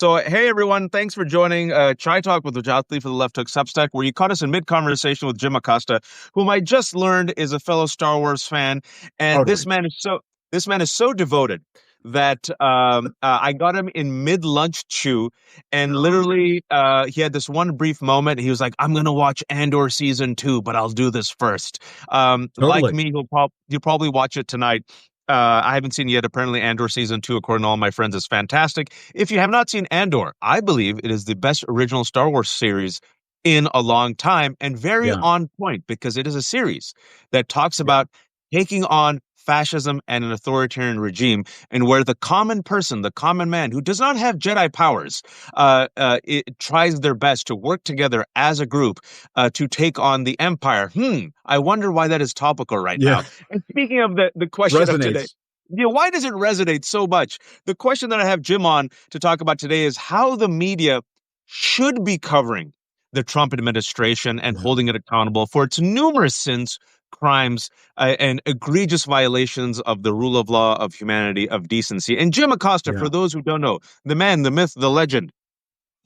So, hey everyone, thanks for joining Chai Talk with Rajatli for the Left Hook Substack, where you caught us in mid-conversation with Jim Acosta, whom I just learned is a fellow Star Wars fan, and Totally. this man is so devoted that I got him in mid-lunch chew, and literally he had this one brief moment. He was like, "I'm gonna watch Andor season 2, but I'll do this first." Like Totally. me, he'll probably watch it tonight. I haven't seen it yet. Apparently, Andor season 2, according to all my friends, is fantastic. If you have not seen Andor, I believe it is the best original Star Wars series in a long time and very Yeah. on point because it is a series that talks Yeah. about taking on fascism and an authoritarian regime, and where the common person, the common man who does not have Jedi powers, it tries their best to work together as a group to take on the Empire. I wonder why that is topical right Yeah. now. And speaking of the question of today, Resonates. yeah, why does it resonate so much? The question that I have Jim on to talk about today is how the media should be covering the Trump administration and Yeah. holding it accountable for its numerous sins, crimes, and egregious violations of the rule of law, of humanity, of decency. And Jim Acosta, for Yeah. those who don't know, the man, the myth, the legend,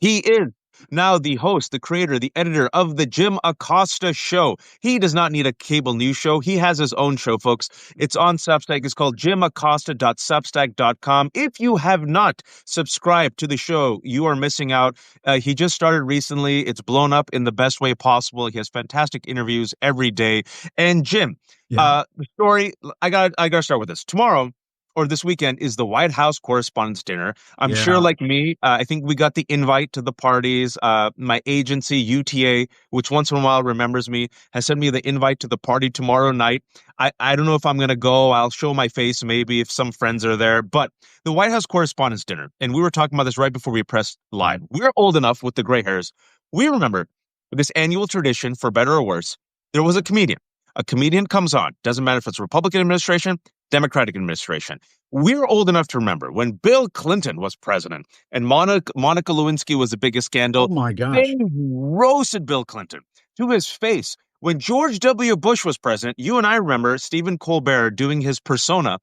he is now the host, the creator, the editor of the Jim Acosta Show. He does not need a cable news show. He has his own show, folks. It's on Substack. It's called jimacosta.substack.com. If you have not subscribed to the show, you are missing out. He just started recently. It's blown up in the best way possible. He has fantastic interviews every day. And Jim, Yeah. the story, I gotta start with this. Tomorrow, or this weekend, is the White House Correspondents' Dinner. I'm sure, Yeah. like me, I think we got the invite to the parties. My agency, UTA, which once in a while remembers me, has sent me the invite to the party tomorrow night. I don't know if I'm going to go. I'll show my face maybe if some friends are there. But the White House Correspondents' Dinner, and we were talking about this right before we pressed live. We're old enough with the gray hairs. We remember this annual tradition, for better or worse. There was a comedian. A comedian comes on. Doesn't matter if it's Republican administration, Democratic administration. We're old enough to remember when Bill Clinton was president and Monica Lewinsky was the biggest Oh scandal. my They gosh. roasted Bill Clinton to his face. When George W. Bush was president, you and I remember Stephen Colbert doing his persona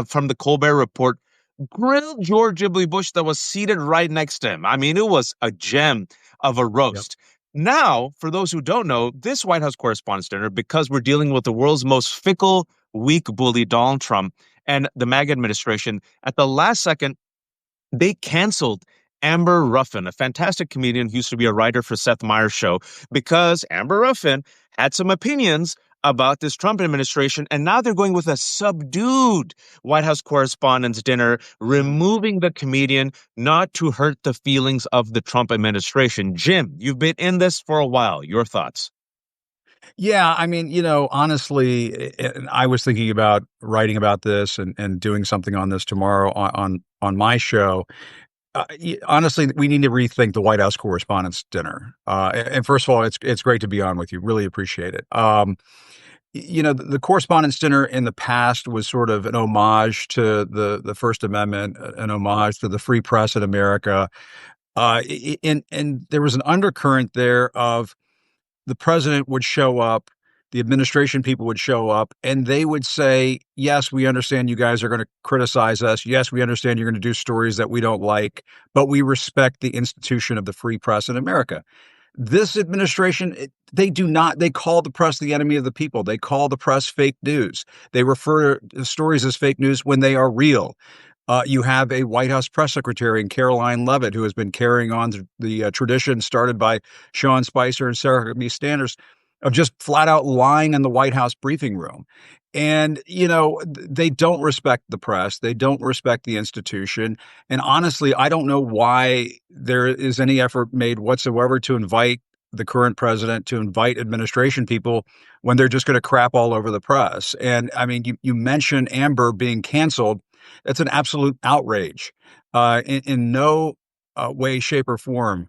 from the Colbert Report, grilled George W. Bush that was seated right next to him. I mean, it was a gem of a Yep. roast. Now, for those who don't know, this White House Correspondents' Dinner, because we're dealing with the world's most fickle, weak bully, Donald Trump, and the MAGA administration, at the last second, they canceled Amber Ruffin, a fantastic comedian who used to be a writer for Seth Meyers' show, because Amber Ruffin had some opinions about this Trump administration. And now they're going with a subdued White House Correspondents' Dinner, Yeah. removing the comedian not to hurt the feelings of the Trump administration. Jim, you've been in this for a while. Your thoughts? Yeah. I mean, honestly, I was thinking about writing about this and doing something on this tomorrow on my show. Honestly, we need to rethink the White House Correspondents' Dinner. And first of all, it's great to be on with you. Really appreciate it. The Correspondents' Dinner in the past was sort of an homage to the First Amendment, an homage to the free press in America. And there was an undercurrent there of the president would show up, the administration people would show up, and they would say, yes, we understand you guys are going to criticize us. Yes, we understand you're going to do stories that we don't like, but we respect the institution of the free press in America. This administration, they do not, they call the press the enemy of the people. They call the press fake news. They refer to stories as fake news when they are real. You have a White House press secretary in Caroline Leavitt, who has been carrying on the tradition started by Sean Spicer and Sarah B. Sanders of just flat out lying in the White House briefing room. And, they don't respect the press. They don't respect the institution. And honestly, I don't know why there is any effort made whatsoever to invite the current president, to invite administration people when they're just going to crap all over the press. And I mean, you mentioned Amber being canceled. That's an absolute outrage. In no way, shape, or form,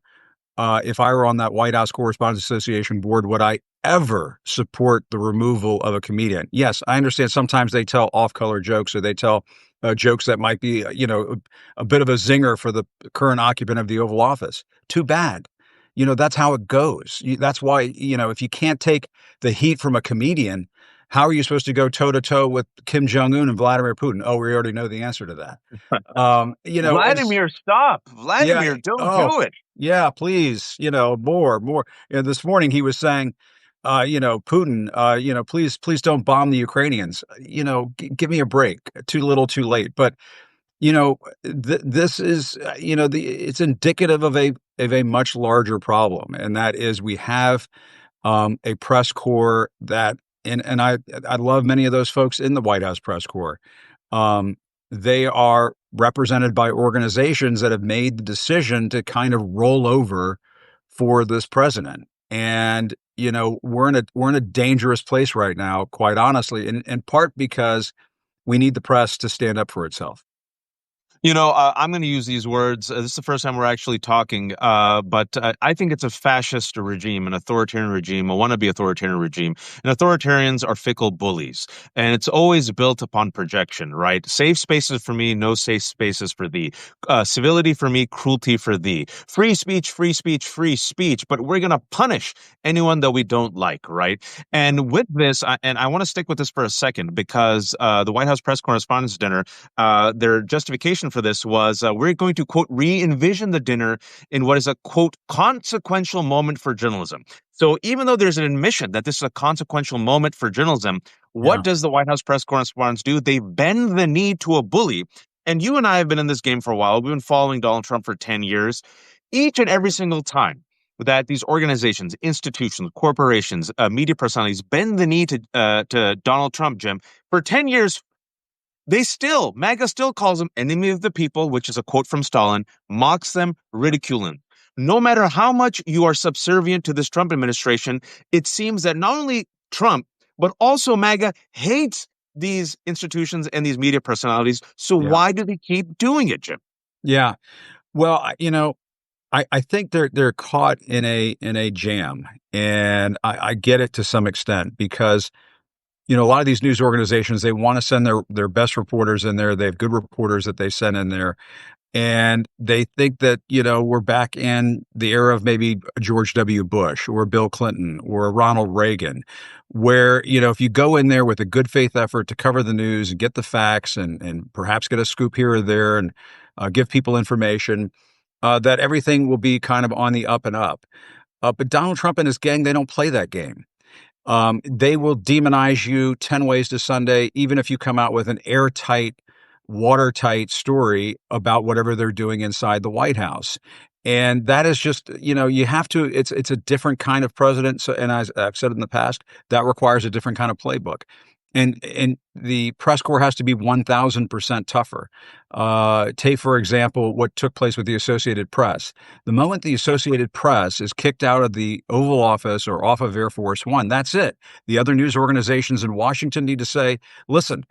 if I were on that White House Correspondents Association board, would I ever support the removal of a comedian? Yes, I understand sometimes they tell off-color jokes or they tell jokes that might be, a bit of a zinger for the current occupant of the Oval Office. Too bad. That's how it goes. That's why, if you can't take the heat from a comedian, How are you supposed to go toe to toe with Kim Jong Un and Vladimir Putin? Oh, we already know the answer to that. Vladimir, stop. Yeah, Vladimir, don't oh, do it. yeah, please, more. This morning he was saying, Putin, please don't bomb the Ukrainians. Give me a break. Too little, too late. But this is, it's indicative of a much larger problem, and that is we have a press corps that, and I love many of those folks in the White House press corps. Um, they are represented by organizations that have made the decision to kind of roll over for this president. And we're in a dangerous place right now, quite honestly, in part because we need the press to stand up for itself. I'm going to use these words. This is the first time we're actually talking, but I think it's a fascist regime, an authoritarian regime, a wannabe authoritarian regime. And authoritarians are fickle bullies. And it's always built upon projection, right? Safe spaces for me, no safe spaces for thee. Civility for me, cruelty for thee. Free speech, free speech, free speech. But we're going to punish anyone that we don't like, right? And with this, I want to stick with this for a second because the White House press correspondence dinner, their justification for this was we're going to, quote, re-envision the dinner in what is a, quote, consequential moment for journalism. So even though there's an admission that this is a consequential moment for journalism, what Yeah. does the White House press correspondents do? They bend the knee to a bully. And you and I have been in this game for a while. We've been following Donald Trump for 10 years. Each and every single time that these organizations, institutions, corporations, media personalities bend the knee to Donald Trump, Jim, for 10 years, MAGA still calls them enemy of the people, which is a quote from Stalin, mocks them, ridiculing. No matter how much you are subservient to this Trump administration, it seems that not only Trump, but also MAGA hates these institutions and these media personalities. So Yeah. why do they keep doing it, Jim? Yeah. Well, I think they're caught in a jam, and I get it to some extent because a lot of these news organizations, they want to send their best reporters in there. They have good reporters that they send in there, and they think that we're back in the era of maybe George W. Bush or Bill Clinton or Ronald Reagan, where if you go in there with a good faith effort to cover the news and get the facts and perhaps get a scoop here or there and give people information, that everything will be kind of on the up and up. But Donald Trump and his gang, they don't play that game. They will demonize you 10 ways to Sunday, even if you come out with an airtight, watertight story about whatever they're doing inside the White House. And that is just, you have to, it's a different kind of president. So, and as I've said in the past, that requires a different kind of playbook. And the press corps has to be 1,000% tougher. Take, for example, what took place with the Associated Press. The moment the Associated Press is kicked out of the Oval Office or off of Air Force One, that's it. The other news organizations in Washington need to say, listen,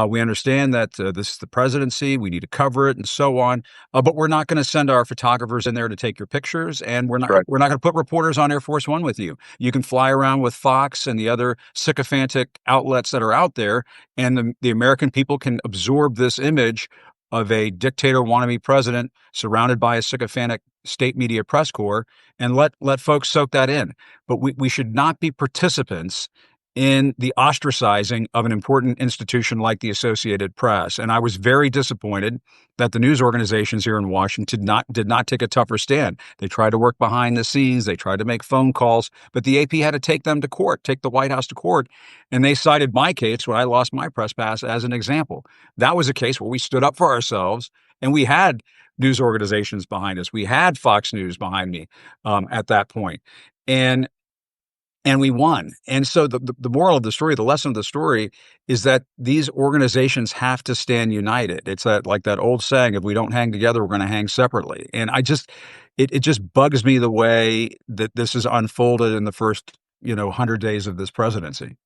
we understand that this is the presidency. We need to cover it and so on. But we're not going to send our photographers in there to take your pictures. And we're not Right. we're not going to put reporters on Air Force One with you. You can fly around with Fox and the other sycophantic outlets that are out there. And the American people can absorb this image of a dictator wannabe president surrounded by a sycophantic state media press corps and let folks soak that in. But we should not be participants in the ostracizing of an important institution like the Associated Press. And I was very disappointed that the news organizations here in Washington did not take a tougher stand. They tried to work behind the scenes. They tried to make phone calls, but the AP had to take them to court, take the White House to court. And they cited my case when I lost my press pass as an example. That was a case where we stood up for ourselves and we had news organizations behind us. We had Fox News behind me at that point. And we won. And so the moral of the story, the lesson of the story is that these organizations have to stand united. It's that old saying, if we don't hang together, we're going to hang separately. And it just bugs me the way that this has unfolded in the first, 100 days of this presidency.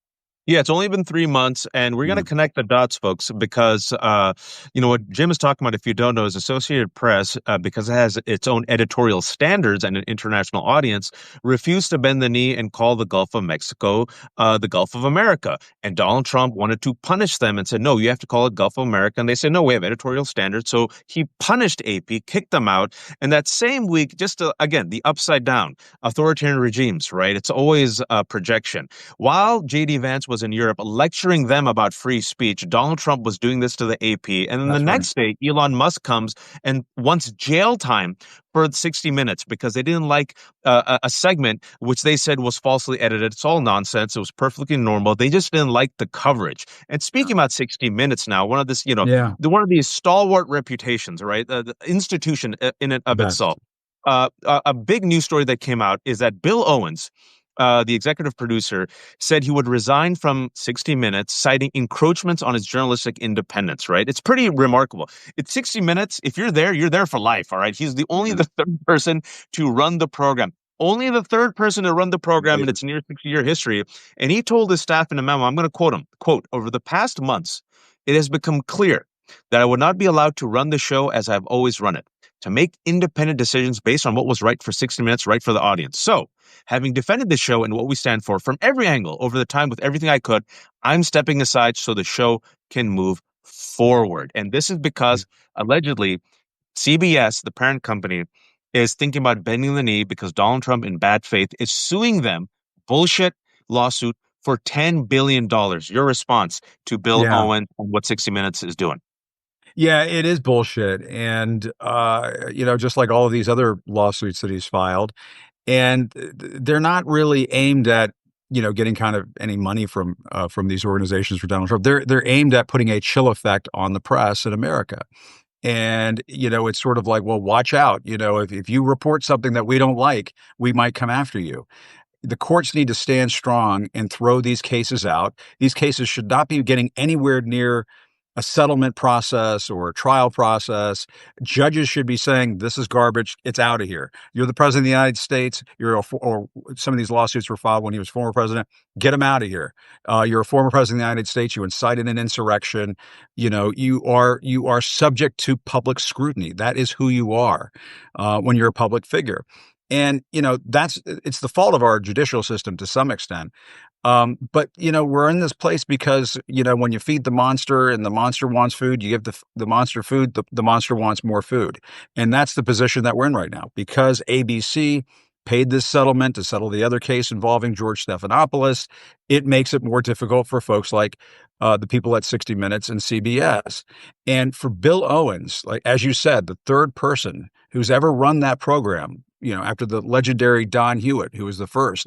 Yeah, it's only been 3 months, and we're going to Mm. connect the dots, folks, because what Jim is talking about. If you don't know, is Associated Press, because it has its own editorial standards and an international audience, refused to bend the knee and call the Gulf of Mexico the Gulf of America. And Donald Trump wanted to punish them and said, "No, you have to call it Gulf of America." And they said, "No, we have editorial standards." So he punished AP, kicked them out, and that same week, again, the upside down authoritarian regimes, right? It's always a projection. While J.D. Vance was in Europe lecturing them about free speech. Donald Trump was doing this to the AP. And then the That's right. next day, Elon Musk comes and wants jail time for 60 Minutes because they didn't like a segment which they said was falsely edited. It's all nonsense. It was perfectly normal. They just didn't like the coverage. And speaking about 60 Minutes now, one of this, Yeah, one of these stalwart reputations, right? The institution in and the of best. itself. A big news story that came out is that Bill Owens, the executive producer, said he would resign from 60 Minutes, citing encroachments on his journalistic independence, right? It's pretty remarkable. It's 60 Minutes. If you're there for life, all right? He's the third person to run the program. Only the third person to run the program in Amazing. its near 60-year history. And he told his staff in a memo, I'm going to quote him, quote, over the past months, it has become clear that I would not be allowed to run the show as I've always run it, to make independent decisions based on what was right for 60 Minutes, right for the audience. So, having defended the show and what we stand for from every angle over the time with everything I could, I'm stepping aside so the show can move forward. And this is Yeah. because allegedly CBS, the parent company, is thinking about bending the knee because Donald Trump, in bad faith, is suing them, bullshit lawsuit, for $10 billion. Your response to Bill Yeah. Owen and what 60 Minutes is doing? Yeah, it is bullshit. And, just like all of these other lawsuits that he's filed, and they're not really aimed at, getting kind of any money from these organizations for Donald Trump. They're aimed at putting a chill effect on the press in America. And, it's sort of like, well, watch out. If you report something that we don't like, we might come after you. The courts need to stand strong and throw these cases out. These cases should not be getting anywhere near a settlement process or a trial process. Judges should be saying, this is garbage. It's out of here. You're the president of the United States. Or some of these lawsuits were filed when he was former president. Get him out of here. You're a former president of the United States. You incited an insurrection. You are subject to public scrutiny. That is who you are when you're a public figure. And, it's the fault of our judicial system to some extent. But we're in this place because, when you feed the monster and the monster wants food, you give the monster food, the monster wants more food. And that's the position that we're in right now because ABC paid this settlement to settle the other case involving George Stephanopoulos. It makes it more difficult for folks like the people at 60 Minutes and CBS. And for Bill Owens, like, as you said, the third person who's ever run that program, after the legendary Don Hewitt, who was the first,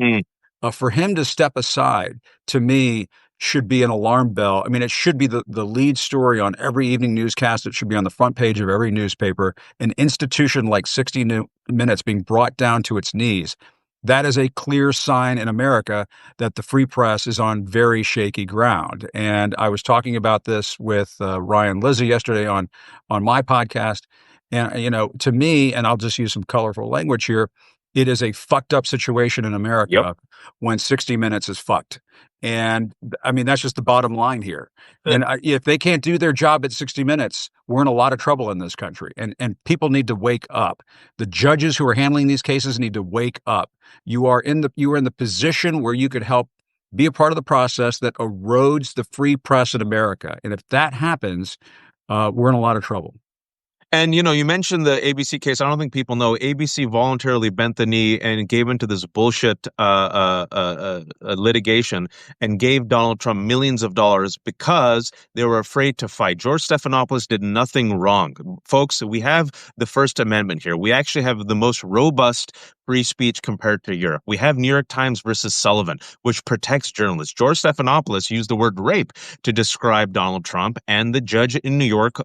for him to step aside, to me, should be an alarm bell. I mean, it should be the lead story on every evening newscast. It should be on the front page of every newspaper. An institution like 60 Minutes being brought down to its knees. That is a clear sign in America that the free press is on very shaky ground. And I was talking about this with Ryan Lizzie yesterday on my podcast. And, to me, and I'll just use some colorful language here, it is a fucked up situation in Yep. America when 60 Minutes is fucked. And I mean, that's just the bottom line here. And if they can't do their job at 60 Minutes, we're in a lot of trouble in this country. And people need to wake up. The judges who are handling these cases need to wake up. You are in the position where you could help be a part of the process that erodes the free press in America. And if that happens, we're in a lot of trouble. And you mentioned the ABC case. I don't think people know ABC voluntarily bent the knee and gave into this bullshit litigation and gave Donald Trump millions of dollars because they were afraid to fight. George Stephanopoulos did nothing wrong. Folks, we have the First Amendment here. We actually have the most robust free speech compared to Europe. We have New York Times versus Sullivan, which protects journalists. George Stephanopoulos used the word rape to describe Donald Trump, and the judge in New York,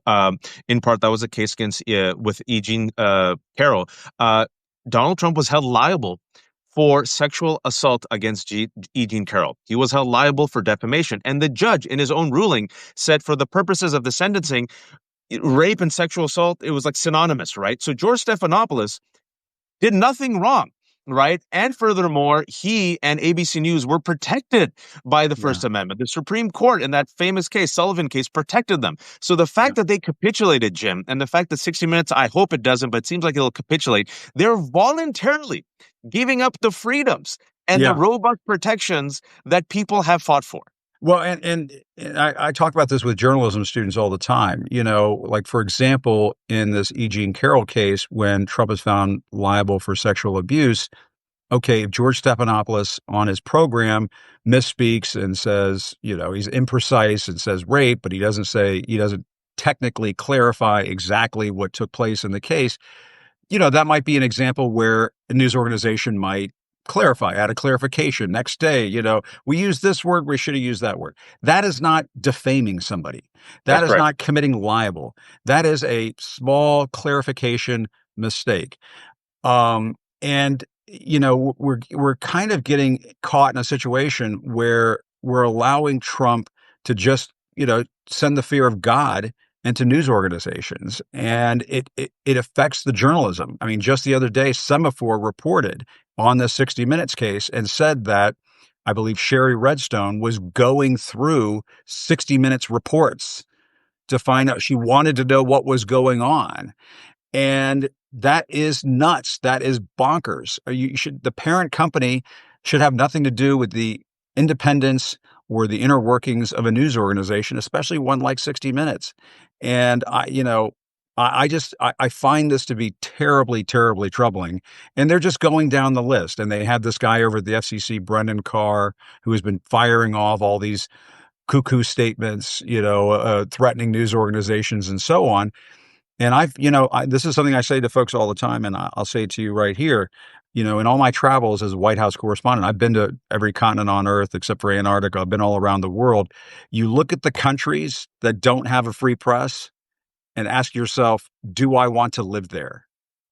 in part, that was a case against with Eugene Carroll. Donald Trump was held liable for sexual assault against Eugene Carroll. He was held liable for defamation, and the judge, in his own ruling, said for the purposes of the sentencing, rape and sexual assault, it was like synonymous, right? So George Stephanopoulos did nothing wrong, right? And furthermore, he and ABC News were protected by the Yeah. First Amendment. The Supreme Court, in that famous case, Sullivan case, protected them. So the Yeah. fact that they capitulated, Jim, and the fact that 60 Minutes, I hope it doesn't, but it seems like it'll capitulate, they're voluntarily giving up the freedoms and the Yeah. robust protections that people have fought for. Well, and I talk about this with journalism students all the time. Like, for example, in this E. Jean Carroll case, when Trump is found liable for sexual abuse, okay, if George Stephanopoulos on his program misspeaks and says, he's imprecise and says rape, but he doesn't technically clarify exactly what took place in the case, that might be an example where a news organization might clarify, add a clarification next day. We use this word, we should have used that word. That is not defaming somebody. That That's is right. not committing libel. That is a small clarification mistake. And we're kind of getting caught in a situation where we're allowing Trump to just, send the fear of God into news organizations, and it affects the journalism. I mean, just the other day, Semaphore reported on the 60 Minutes case and said that I believe Sherry Redstone was going through 60 Minutes reports to find out. She wanted to know what was going on. And that is nuts. That is bonkers. The parent company should have nothing to do with the independence or the inner workings of a news organization, especially one like 60 Minutes. And I find this to be terribly, terribly troubling. And they're just going down the list. And they had this guy over at the FCC, Brendan Carr, who has been firing off all these cuckoo statements, threatening news organizations and so on. And this is something I say to folks all the time, and I'll say it to you right here. In all my travels as a White House correspondent, I've been to every continent on Earth except for Antarctica. I've been all around the world. You look at the countries that don't have a free press and ask yourself, do I want to live there?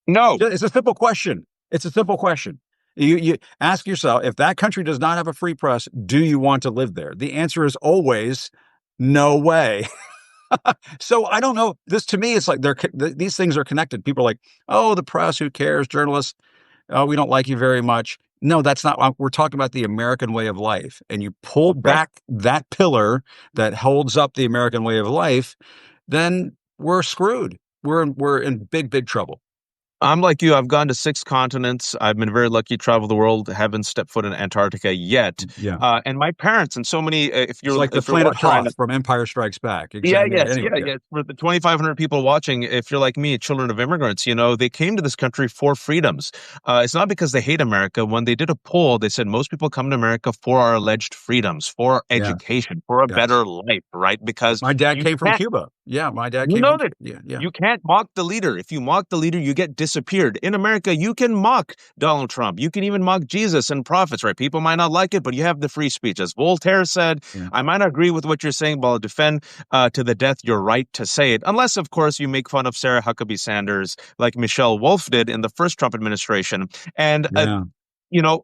No. It's a simple question. It's a simple question. You ask yourself, if that country does not have a free press, do you want to live there? The answer is always no way. So I don't know. This to me, it's like these things are connected. People are like, "Oh, the press, who cares? Journalists, oh, we don't like you very much." No, that's not. We're talking about the American way of life, and you pull Right. back that pillar that holds up the American way of life, then we're screwed. We're in big, big trouble. I'm like you. I've gone to 6 continents. I've been very lucky to travel the world. Haven't stepped foot in Antarctica yet. Yeah, And my parents and so many. it's like the If you're planet watching right now, Hoth from Empire Strikes Back. yeah, Exactly. yes, Anyway, yeah, yeah, yeah. For the 2,500 people watching, if you're like me, children of immigrants, they came to this country for freedoms. It's not because they hate America. When they did a poll, they said most people come to America for our alleged freedoms, for our yeah, education, for a yes. better life, right? Because My dad you came from can't. Cuba. Yeah, my dad You came know from that yeah, yeah, you can't mock the leader. If you mock the leader, you get disappeared. In America, you can mock Donald Trump. You can even mock Jesus and prophets, right? People might not like it, but you have the free speech. As Voltaire said, yeah, I might not agree with what you're saying, but I'll defend to the death your right to say it. Unless, of course, you make fun of Sarah Huckabee Sanders like Michelle Wolf did in the first Trump administration. And, yeah.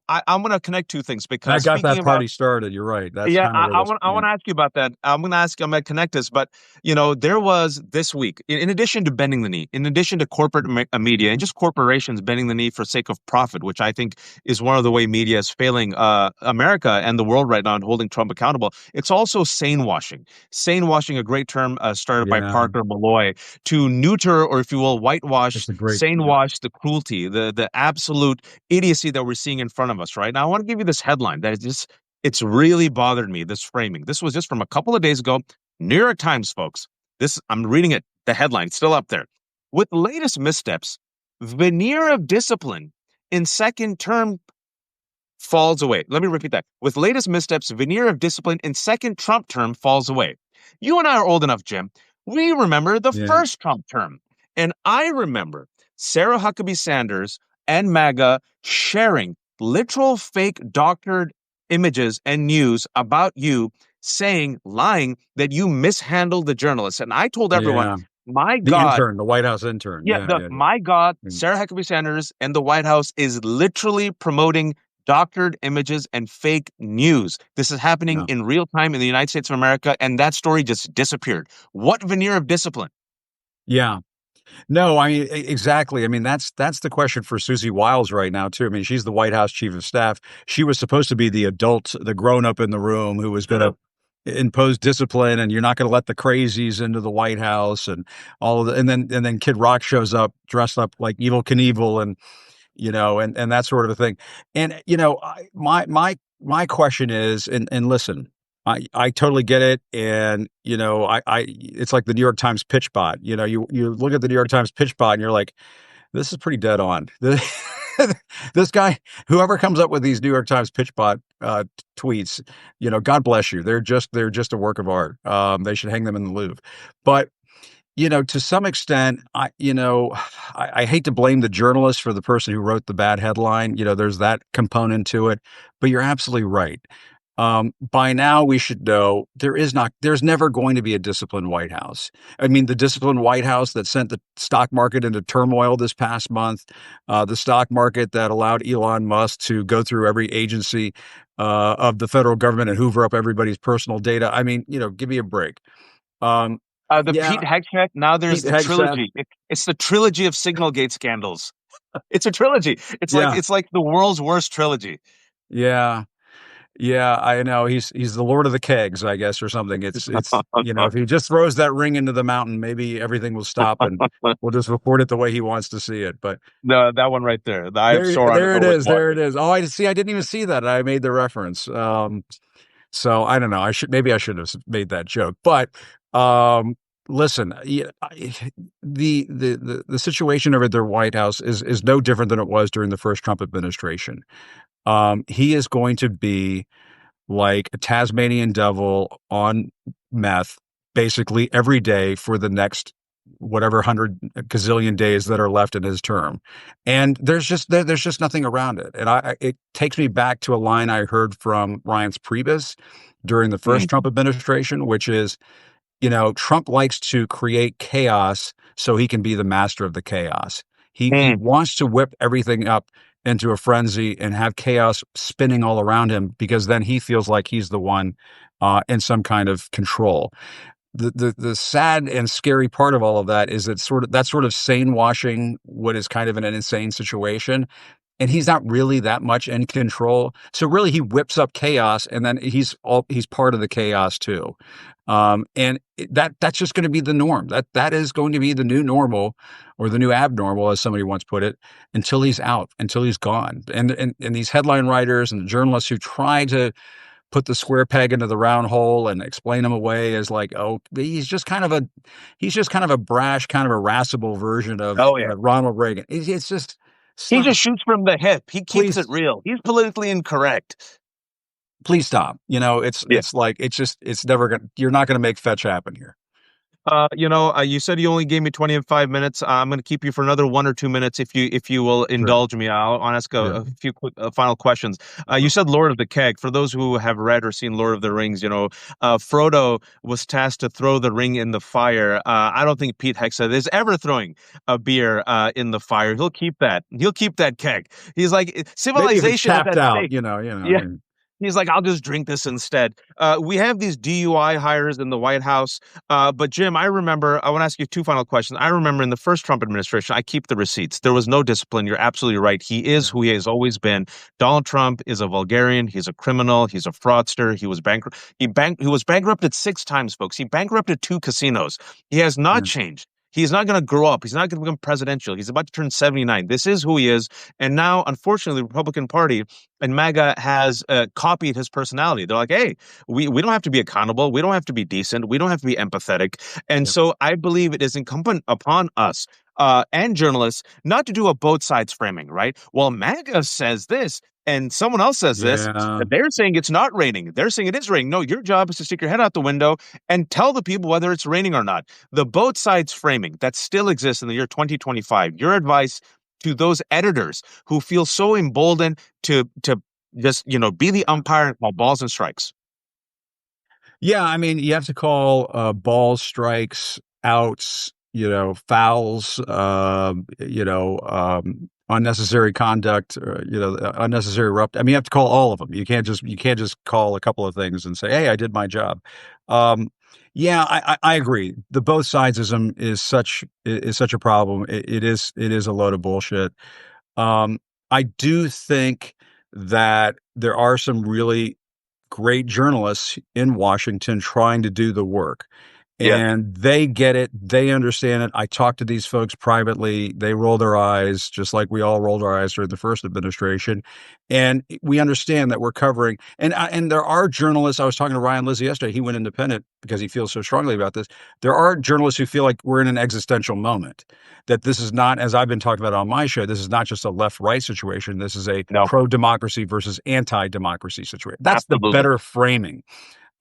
I'm going to connect two things That because got speaking that about party started. You're right. That's yeah, kind of where this. I Yeah, want to ask you about that. I'm going to connect this, but there was this week, in addition to bending the knee, in addition to corporate media and just corporations bending the knee for sake of profit, which I think is one of the way media is failing America and the world right now and holding Trump accountable. It's also sane washing. Sane washing, a great term started by yeah. Parker Malloy to neuter, or if you will, whitewash, It's a great. sane Yeah, wash the cruelty, the absolute idiocy that we're seeing in front of us right now. I want to give you this headline that is just it's really bothered me, this framing. This was just from a couple of days ago. New York Times, folks. I'm reading it, the headline, it's still up there. With latest missteps, veneer of discipline in second term falls away. Let me repeat that. With latest missteps, veneer of discipline in second Trump term falls away. You and I are old enough, Jim. We remember the yeah, first Trump term. And I remember Sarah Huckabee Sanders and MAGA sharing literal fake doctored images and news about you saying, lying, that you mishandled the journalists. And I told everyone, yeah. my The God, intern, the White House intern. yeah, Yeah, the yeah, yeah. my God, Mm. Sarah Huckabee Sanders and the White House is literally promoting doctored images and fake news. This is happening Yeah. in real time in the United States of America, and that story just disappeared. What veneer of discipline? Yeah. No, I mean exactly. I mean that's the question for Susie Wiles right now too. I mean she's the White House chief of staff. She was supposed to be the adult, the grown up in the room who was going to impose discipline, and you're not going to let the crazies into the White House and all of the, and then Kid Rock shows up dressed up like Evil Knievel and and that sort of a thing. And my question is, and listen, I totally get it, and I it's like the New York Times pitch bot. You look at the New York Times pitch bot, and you're like, this is pretty dead on. this guy, whoever comes up with these New York Times pitch bot tweets, God bless you. They're just a work of art. They should hang them in the Louvre. But to some extent, I hate to blame the journalist for the person who wrote the bad headline. There's that component to it, but you're absolutely right. By now, we should know there's never going to be a disciplined White House. I mean, the disciplined White House that sent the stock market into turmoil this past month, the stock market that allowed Elon Musk to go through every agency of the federal government and hoover up everybody's personal data. I mean, give me a break. Um, The yeah, Pete Hegseth. Now there's Pete the Hegseth. trilogy. It's the trilogy of Signalgate scandals. It's a trilogy. It's like Yeah, the world's worst trilogy. yeah, yeah. I know he's the Lord of the Kegs, I guess, or something. It's if he just throws that ring into the mountain, maybe everything will stop and we'll just report it the way he wants to see it. But That one right there. I am so there it with is. There water. it is. Oh, I see. I didn't even see that. I made the reference. So I don't know. Maybe I should have made that joke, but listen, the situation over at their White House is no different than it was during the first Trump administration. He is going to be like a Tasmanian devil on meth, basically every day for the next whatever 100 gazillion days that are left in his term. And there's just nothing around it. And it takes me back to a line I heard from Reince Priebus during the first Mm, Trump administration, which is, Trump likes to create chaos so he can be the master of the chaos. He mm. wants to whip everything up into a frenzy and have chaos spinning all around him because then he feels like he's the one in some kind of control. The sad and scary part of all of that is that sort of sane washing what is kind of an insane situation, and he's not really that much in control. So really, he whips up chaos, and then he's part of the chaos too. And that's just going to be the norm. That is going to be the new normal, or the new abnormal, as somebody once put it, until he's out, until he's gone. And these headline writers and journalists who try to put the square peg into the round hole and explain him away as like, oh, he's just kind of a brash, kind of irascible version of Oh yeah. Ronald Reagan. It's just He just stop. shoots from the hip. He keeps it Please, real. He's politically incorrect. please stop. It's like it's never gonna. You're not gonna make fetch happen here. You said you only gave me 25 minutes. I'm going to keep you for another 1 or 2 minutes if you will Sure. indulge me. I'll ask Yeah. a few quick, final questions. You Uh-huh. said Lord of the Keg. For those who have read or seen Lord of the Rings, Frodo was tasked to throw the ring in the fire. I don't think Pete Hegseth is ever throwing a beer in the fire. He'll keep that. He'll keep that keg. He's like Maybe if it's civilization is tapped at out, stake. I Yeah. mean, He's like, I'll just drink this instead. We have these DUI hires in the White House. But Jim, I want to ask you two final questions. I remember in the first Trump administration, I keep the receipts. There was no discipline. You're absolutely right. He is yeah, who he has always been. Donald Trump is a vulgarian. He's a criminal. He's a fraudster. He was bankrupt. He was bankrupted 6 times, folks. He bankrupted 2 casinos. He has not yeah, changed. He's not going to grow up. He's not going to become presidential. He's about to turn 79. This is who he is. And now, unfortunately, the Republican Party and MAGA has copied his personality. They're like, hey, we don't have to be accountable. We don't have to be decent. We don't have to be empathetic. And yeah, so I believe it is incumbent upon us and journalists not to do a both sides framing, right? Well, MAGA says this and someone else says this. yeah, They're saying it's not raining. They're saying it is raining. No, your job is to stick your head out the window and tell the people whether it's raining or not. The both sides framing that still exists in the year 2025. Your advice to those editors who feel so emboldened to just be the umpire and call balls and strikes. yeah. I mean, you have to call balls, strikes, outs, fouls, unnecessary conduct, unnecessary erupt. I mean, you have to call all of them. You can't just call a couple of things and say, "Hey, I did my job." Um, yeah, I agree. The both sidesism is such a problem. It is a load of bullshit. Um, I do think that there are some really great journalists in Washington trying to do the work. Yeah. and they get it. They understand it. I talk to these folks privately. They roll their eyes just like we all rolled our eyes during the first administration. And we understand that we're covering, and there are journalists. I was talking to Ryan Lizzie yesterday. He went independent because he feels so strongly about this. There are journalists who feel like we're in an existential moment, that this is not, as I've been talking about on my show, this is not just a left-right situation. This is a No, pro-democracy versus anti-democracy situation. That's the absolutely. better framing.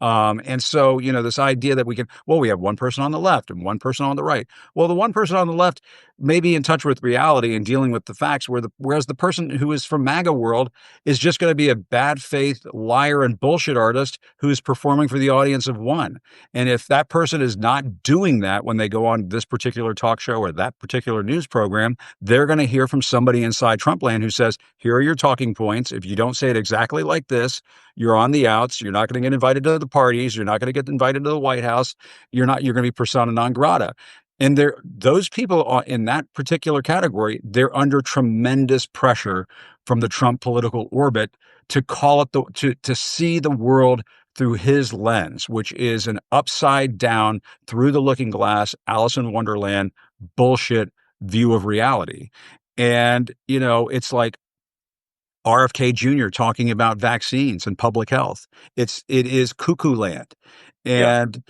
And so, this idea that we have one person on the left and one person on the right. Well, the one person on the left may be in touch with reality and dealing with the facts, whereas the person who is from MAGA world is just going to be a bad faith liar and bullshit artist who is performing for the audience of one. And if that person is not doing that when they go on this particular talk show or that particular news program, they're going to hear from somebody inside Trump land who says, here are your talking points. If you don't say it exactly like this, you're on the outs. You're not going to get invited to the parties. You're not going to get invited to the White House. You're going to be persona non grata. And those people in that particular category, they're under tremendous pressure from the Trump political orbit to call it to see the world through his lens, which is an upside down, through the looking glass, Alice in Wonderland bullshit view of reality. And, it's like RFK Jr. talking about vaccines and public health. It is cuckoo land. Yeah. And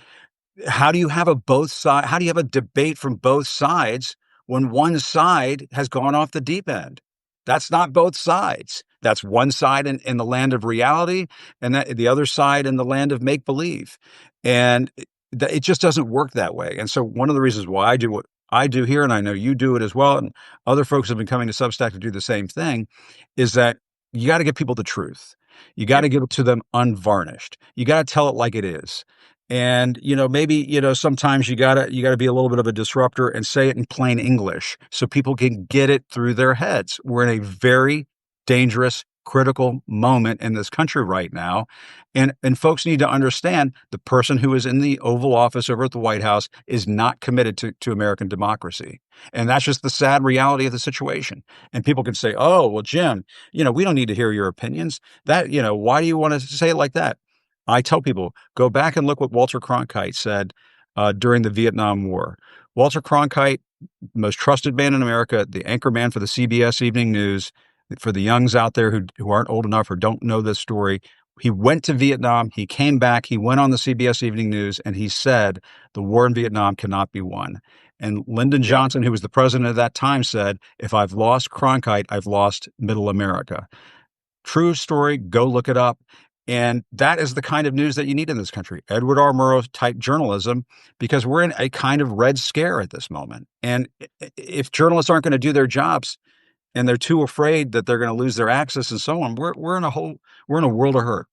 how do you have how do you have a debate from both sides when one side has gone off the deep end? That's not both sides. That's one side in the land of reality, and the other side in the land of make believe. And it just doesn't work that way. And so one of the reasons why I do what I do here, and I know you do it as well, and other folks have been coming to Substack to do the same thing, is that you got to give people the truth. You got Yep. to give it to them unvarnished. You got to tell it like it is. And, maybe, sometimes you gotta be a little bit of a disruptor and say it in plain English so people can get it through their heads. We're in a very dangerous, critical moment in this country right now. And folks need to understand the person who is in the Oval Office over at the White House is not committed to American democracy. And that's just the sad reality of the situation. And people can say, oh, well, Jim, we don't need to hear your opinions. Why do you want to say it like that? I tell people, go back and look what Walter Cronkite said during the Vietnam War. Walter Cronkite, most trusted man in America, the anchor man for the CBS Evening News. For the youngs out there who aren't old enough or don't know this story, he went to Vietnam. He came back. He went on the CBS Evening News and he said, the war in Vietnam cannot be won. And Lyndon Yeah. Johnson, who was the president at that time, said, if I've lost Cronkite, I've lost middle America. True story. Go look it up. And that is the kind of news that you need in this country. Edward R. Murrow type journalism, because we're in a kind of red scare at this moment. And if journalists aren't going to do their jobs and they're too afraid that they're going to lose their access and so on, we're in a world of hurt.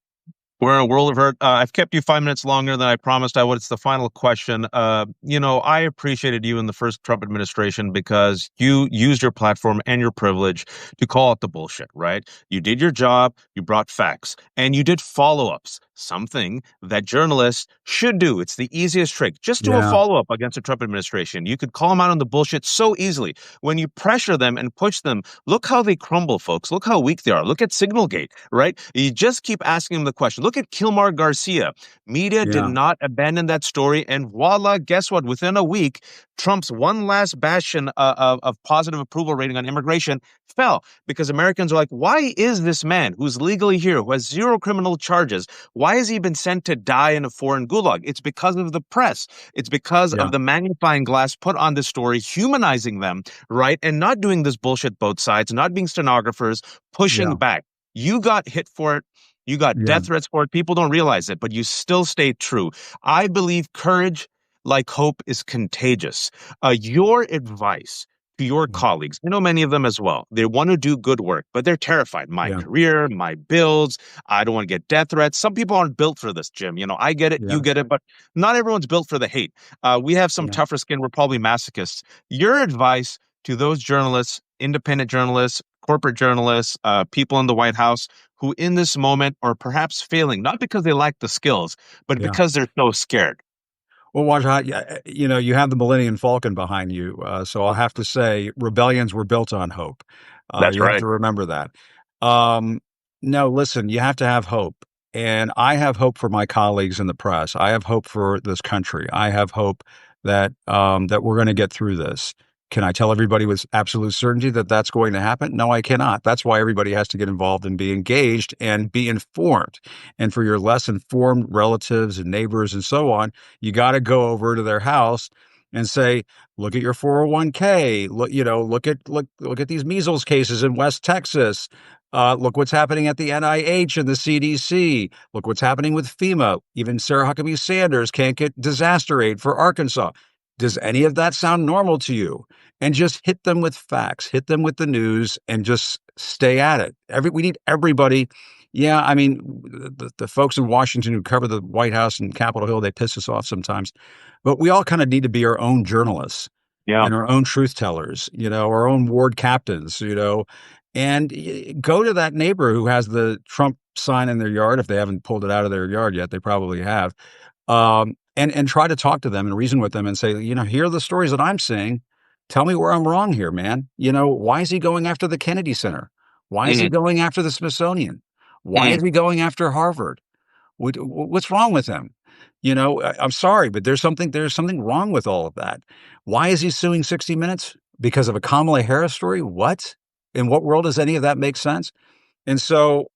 We're in a world of hurt. I've kept you 5 minutes longer than I promised I would. It's the final question. I appreciated you in the first Trump administration because you used your platform and your privilege to call out the bullshit, right? You did your job, you brought facts, and you did follow-ups, something that journalists should do. It's the easiest trick. Just do a Yeah. follow-up against the Trump administration. You could call them out on the bullshit so easily. When you pressure them and push them, look how they crumble, folks. Look how weak they are. Look at Signalgate, right? You just keep asking them the question. Look at Kilmar Garcia. Media did Yeah. not abandon that story. And voila, guess what? Within a week, Trump's one last bastion of positive approval rating on immigration fell because Americans are like, why is this man who's legally here, who has zero criminal charges, why has he been sent to die in a foreign gulag? It's because of the press. It's because Yeah. of the magnifying glass put on this story, humanizing them, right? And not doing this bullshit both sides, not being stenographers, pushing Yeah. back. You got hit for it. You got Yeah. death threats for it. People don't realize it, but you still stayed true. I believe courage, like hope, is contagious. Your advice to your Yeah. colleagues, I know many of them as well. They want to do good work, but they're terrified. My Yeah. career, my bills, I don't want to get death threats. Some people aren't built for this, Jim. I get it, you Yeah. get it, but not everyone's built for the hate. We have some Yeah. tougher skin. We're probably masochists. Your advice to those journalists, independent journalists, corporate journalists, people in the White House who in this moment are perhaps failing, not because they lack the skills, but Yeah. because they're so scared. Well, Wajhat, you have the Millennium Falcon behind you. So I'll have to say rebellions were built on hope. That's You have right. to remember that. Um, no, listen, you have to have hope. And I have hope for my colleagues in the press. I have hope for this country. I have hope that that we're going to get through this. Can I tell everybody with absolute certainty that that's going to happen? No, I cannot. That's why everybody has to get involved and be engaged and be informed. And for your less informed relatives and neighbors and so on, you got to go over to their house and say, look at your 401k. Look, look at these measles cases in West Texas. Look what's happening at the NIH and the CDC. Look what's happening with FEMA. Even Sarah Huckabee Sanders can't get disaster aid for Arkansas. Does any of that sound normal to you? And just hit them with facts, hit them with the news, and just stay at it. We need everybody. Yeah, I mean, the folks in Washington who cover the White House and Capitol Hill, they piss us off sometimes. But we all kind of need to be our own journalists Yeah. and our own truth tellers, our own ward captains, and go to that neighbor who has the Trump sign in their yard. If they haven't pulled it out of their yard yet, they probably have. And try to talk to them and reason with them and say, here are the stories that I'm seeing. Tell me where I'm wrong here, man. Why is he going after the Kennedy Center? Why is he Mhm. going after the Smithsonian? Why Mhm. is he going after Harvard? What's wrong with him? I'm sorry, but there's something wrong with all of that. Why is he suing 60 Minutes? Because of a Kamala Harris story? What? In what world does any of that make sense? And so,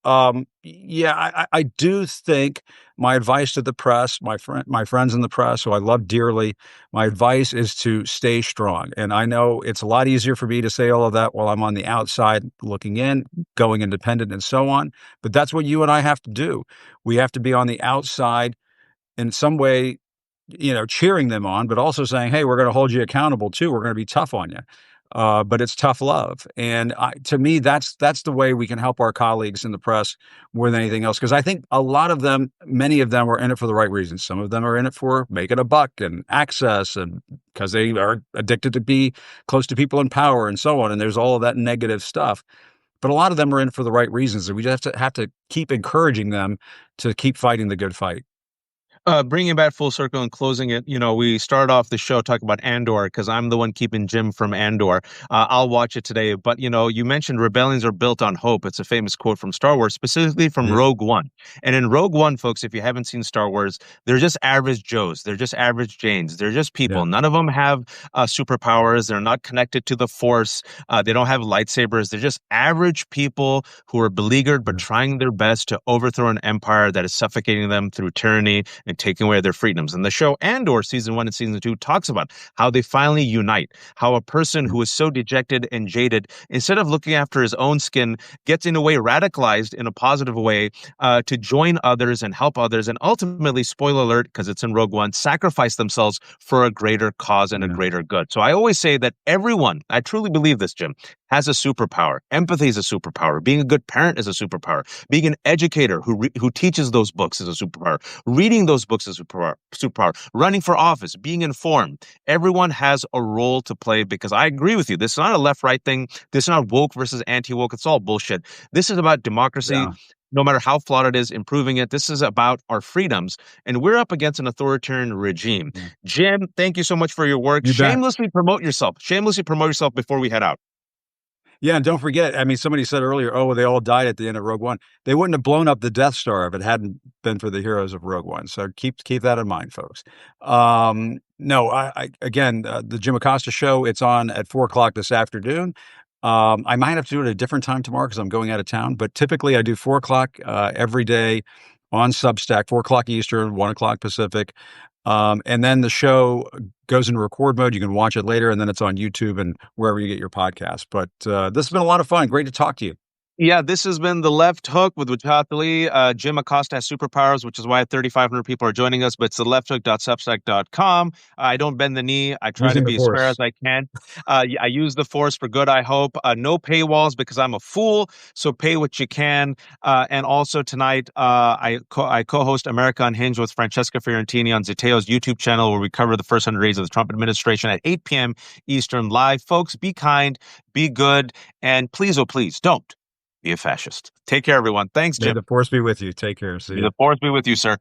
yeah, I do think my advice to the press, my friends in the press, who I love dearly, my advice is to stay strong. And I know it's a lot easier for me to say all of that while I'm on the outside looking in, going independent, and so on. But that's what you and I have to do. We have to be on the outside in some way, cheering them on, but also saying, "Hey, we're going to hold you accountable too. We're going to be tough on you." But it's tough love, and to me, that's the way we can help our colleagues in the press more than anything else. Because I think a lot of them, many of them, are in it for the right reasons. Some of them are in it for making a buck and access, and because they are addicted to be close to people in power and so on. And there's all of that negative stuff. But a lot of them are in it for the right reasons, and we just have to keep encouraging them to keep fighting the good fight. Bringing it back full circle and closing it, we started off the show talking about Andor because I'm the one keeping Jim from Andor. I'll watch it today. But, you mentioned rebellions are built on hope. It's a famous quote from Star Wars, specifically from Yeah, Rogue One. And in Rogue One, folks, if you haven't seen Star Wars, they're just average Joes. They're just average Janes. They're just yeah, people. None of them have superpowers. They're not connected to the Force. They don't have lightsabers. They're just average people who are beleaguered but yeah, trying their best to overthrow an empire that is suffocating them through tyranny and taking away their freedoms. And the show Andor season 1 and season 2 talks about how they finally unite, how a person yeah, who is so dejected and jaded, instead of looking after his own skin, gets in a way radicalized in a positive way to join others and help others, and ultimately, spoiler alert, because it's in Rogue One, sacrifice themselves for a greater cause and a yeah, greater good. So I always say that everyone, I truly believe this, Jim, has a superpower. Empathy is a superpower. Being a good parent is a superpower. Being an educator who teaches those books is a superpower. Reading those books is a superpower. Running for office, being informed. Everyone has a role to play because I agree with you. This is not a left-right thing. This is not woke versus anti-woke. It's all bullshit. This is about democracy. yeah, No matter how flawed it is, improving it. This is about our freedoms, and we're up against an authoritarian regime. yeah. Jim, thank you so much for your work. You bet. Shamelessly promote yourself. Shamelessly promote yourself before we head out. Yeah, and don't forget, I mean, somebody said earlier, "Oh, well, they all died at the end of Rogue One." They wouldn't have blown up the Death Star if it hadn't been for the heroes of Rogue One. So keep that in mind, folks. No, I again, the Jim Acosta show. It's on at 4 o'clock this afternoon. I might have to do it at a different time tomorrow because I'm going out of town. But typically, I do 4 o'clock every day on Substack, 4 o'clock Eastern, 1 o'clock Pacific. And then the show goes into record mode. You can watch it later, and then it's on YouTube and wherever you get your podcast. But this has been a lot of fun. Great to talk to you. Yeah, this has been The Left Hook with Wajhat Ali. Jim Acosta has superpowers, which is why 3,500 people are joining us, but it's theleft.substack.com. I don't bend the knee. I try to Using the be as fair as Force. I can. I use the force for good, I hope. No paywalls because I'm a fool, so pay what you can. And also tonight, I co-host America Unhinged with Francesca Fiorentini on Ziteo's YouTube channel, where we cover the first 100 days of the Trump administration at 8 p.m. Eastern live. Folks, be kind, be good, and please, oh please, don't be a fascist. Take care, everyone. Thanks, May Jim. the Force be with you. Take care. See May you. the force be with you, sir.